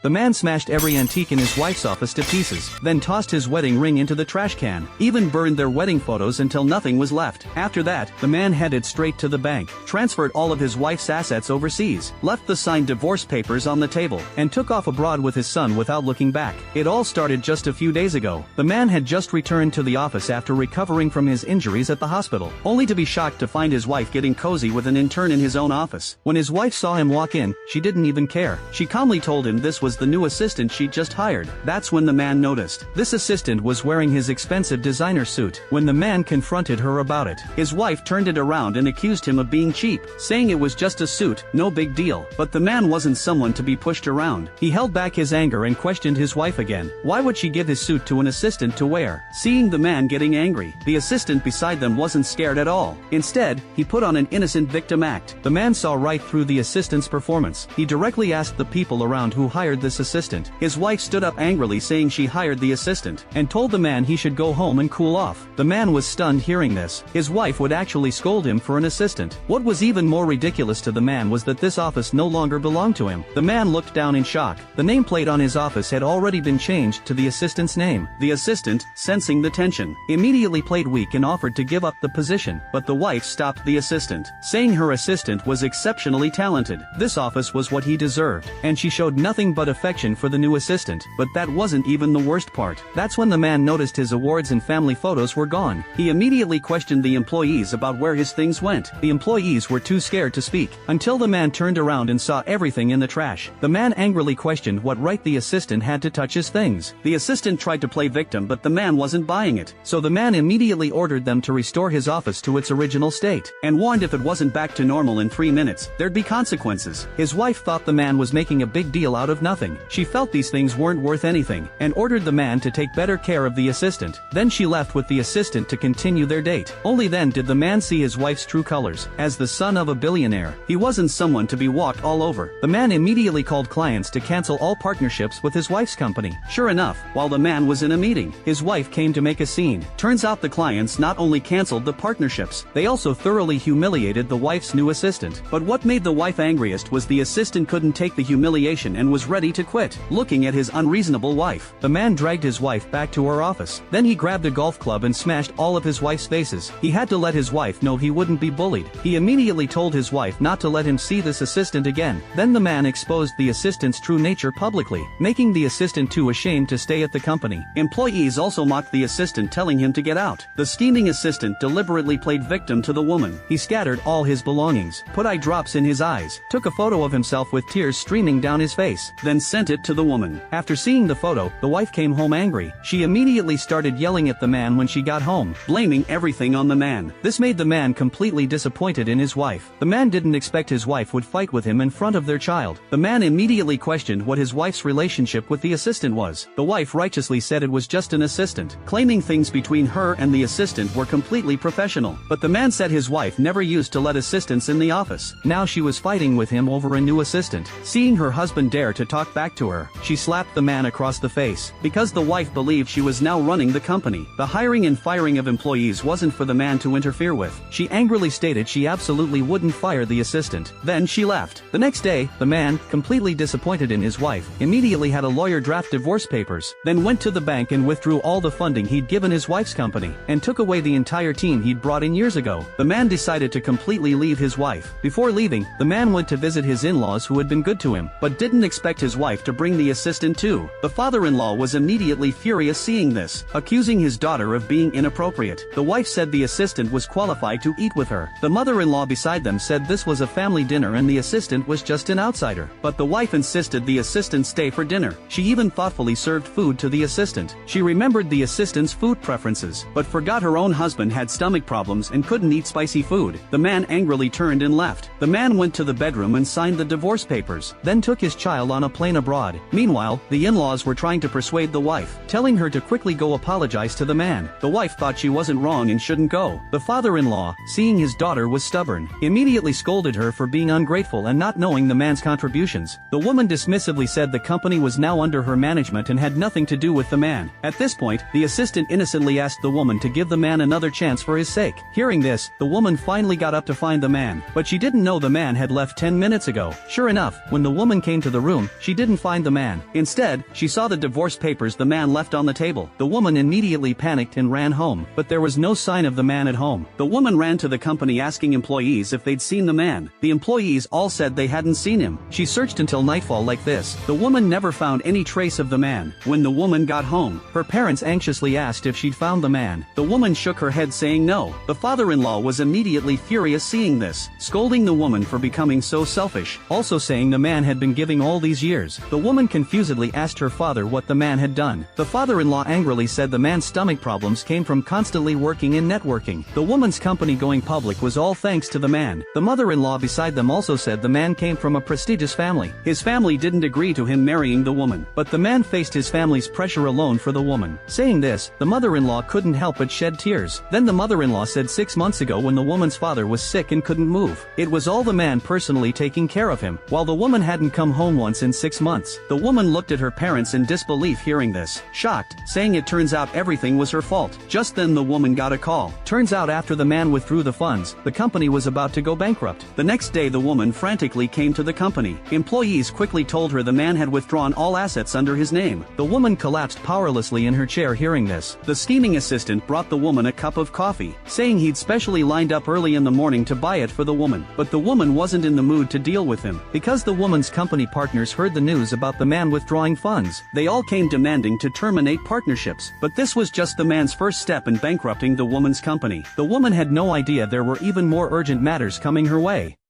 The man smashed every antique in his wife's office to pieces, then tossed his wedding ring into the trash can, even burned their wedding photos until nothing was left. After that, the man headed straight to the bank, transferred all of his wife's assets overseas, left the signed divorce papers on the table, and took off abroad with his son without looking back. It all started just a few days ago. The man had just returned to the office after recovering from his injuries at the hospital, only to be shocked to find his wife getting cozy with an intern in his own office. When his wife saw him walk in, she didn't even care. She calmly told him this was the new assistant she'd just hired. That's when the man noticed. This assistant was wearing his expensive designer suit. When the man confronted her about it, his wife turned it around and accused him of being cheap, saying it was just a suit, no big deal. But the man wasn't someone to be pushed around. He held back his anger and questioned his wife again. Why would she give his suit to an assistant to wear? Seeing the man getting angry, the assistant beside them wasn't scared at all. Instead, he put on an innocent victim act. The man saw right through the assistant's performance. He directly asked the people around who hired this assistant. His wife stood up angrily saying she hired the assistant, and told the man he should go home and cool off. The man was stunned hearing this. His wife would actually scold him for an assistant. What was even more ridiculous to the man was that this office no longer belonged to him. The man looked down in shock. The nameplate on his office had already been changed to the assistant's name. The assistant, sensing the tension, immediately played weak and offered to give up the position, but the wife stopped the assistant, saying her assistant was exceptionally talented. This office was what he deserved, and she showed nothing but affection for the new assistant. But that wasn't even the worst part. That's when the man noticed his awards and family photos were gone. He immediately questioned the employees about where his things went. The employees were too scared to speak, until the man turned around and saw everything in the trash. The man angrily questioned what right the assistant had to touch his things. The assistant tried to play victim, but the man wasn't buying it. So the man immediately ordered them to restore his office to its original state, and warned if it wasn't back to normal in 3 minutes, there'd be consequences. His wife thought the man was making a big deal out of nothing. She felt these things weren't worth anything, and ordered the man to take better care of the assistant. Then she left with the assistant to continue their date. Only then did the man see his wife's true colors. As the son of a billionaire, he wasn't someone to be walked all over. The man immediately called clients to cancel all partnerships with his wife's company. Sure enough, while the man was in a meeting, his wife came to make a scene. Turns out the clients not only canceled the partnerships, they also thoroughly humiliated the wife's new assistant. But what made the wife angriest was the assistant couldn't take the humiliation and was ready to quit. Looking at his unreasonable wife, the man dragged his wife back to her office. Then he grabbed a golf club and smashed all of his wife's faces. He had to let his wife know he wouldn't be bullied. He immediately told his wife not to let him see this assistant again. Then the man exposed the assistant's true nature publicly, making the assistant too ashamed to stay at the company. Employees also mocked the assistant, telling him to get out. The scheming assistant deliberately played victim to the woman. He scattered all his belongings, put eye drops in his eyes, took a photo of himself with tears streaming down his face, then sent it to the woman. After seeing the photo, the wife came home angry. She immediately started yelling at the man when she got home, blaming everything on the man. This made the man completely disappointed in his wife. The man didn't expect his wife would fight with him in front of their child. The man immediately questioned what his wife's relationship with the assistant was. The wife righteously said it was just an assistant, claiming things between her and the assistant were completely professional. But the man said his wife never used to let assistants in the office. Now she was fighting with him over a new assistant. Seeing her husband dare to talk back to her, she slapped the man across the face. Because the wife believed she was now running the company, the hiring and firing of employees wasn't for the man to interfere with. She angrily stated she absolutely wouldn't fire the assistant. Then she left. The next day, the man, completely disappointed in his wife, immediately had a lawyer draft divorce papers, then went to the bank and withdrew all the funding he'd given his wife's company, and took away the entire team he'd brought in years ago. The man decided to completely leave his wife. Before leaving, the man went to visit his in-laws who had been good to him, but didn't expect his wife to bring the assistant too. The father-in-law was immediately furious seeing this, accusing his daughter of being inappropriate. The wife said the assistant was qualified to eat with her. The mother-in-law beside them said this was a family dinner and the assistant was just an outsider. But the wife insisted the assistant stay for dinner. She even thoughtfully served food to the assistant. She remembered the assistant's food preferences, but forgot her own husband had stomach problems and couldn't eat spicy food. The man angrily turned and left. The man went to the bedroom and signed the divorce papers, then took his child on a plane abroad. Meanwhile, the in-laws were trying to persuade the wife, telling her to quickly go apologize to the man. The wife thought she wasn't wrong and shouldn't go. The father-in-law, seeing his daughter was stubborn, immediately scolded her for being ungrateful and not knowing the man's contributions. The woman dismissively said the company was now under her management and had nothing to do with the man. At this point, the assistant innocently asked the woman to give the man another chance for his sake. Hearing this, the woman finally got up to find the man, but she didn't know the man had left 10 minutes ago. Sure enough, when the woman came to the room, she she didn't find the man. Instead, she saw the divorce papers the man left on the table. The woman immediately panicked and ran home, but there was no sign of the man at home. The woman ran to the company asking employees if they'd seen the man. The employees all said they hadn't seen him. She searched until nightfall like this. The woman never found any trace of the man. When the woman got home, her parents anxiously asked if she'd found the man. The woman shook her head saying no. The father-in-law was immediately furious seeing this, scolding the woman for becoming so selfish, also saying the man had been giving all these years. The woman confusedly asked her father what the man had done. The father-in-law angrily said the man's stomach problems came from constantly working in networking. The woman's company going public was all thanks to the man. The mother-in-law beside them also said the man came from a prestigious family. His family didn't agree to him marrying the woman, but the man faced his family's pressure alone for the woman. Saying this, the mother-in-law couldn't help but shed tears. Then the mother-in-law said 6 months ago when the woman's father was sick and couldn't move, it was all the man personally taking care of him, while the woman hadn't come home once in 6 months. The woman looked at her parents in disbelief hearing this, shocked, saying it turns out everything was her fault. Just then the woman got a call. Turns out after the man withdrew the funds, the company was about to go bankrupt. The next day the woman frantically came to the company. Employees quickly told her the man had withdrawn all assets under his name. The woman collapsed powerlessly in her chair hearing this. The scheming assistant brought the woman a cup of coffee, saying he'd specially lined up early in the morning to buy it for the woman. But the woman wasn't in the mood to deal with him. Because the woman's company partners heard the news about the man withdrawing funds, they all came demanding to terminate partnerships. But this was just the man's first step in bankrupting the woman's company. The woman had no idea there were even more urgent matters coming her way.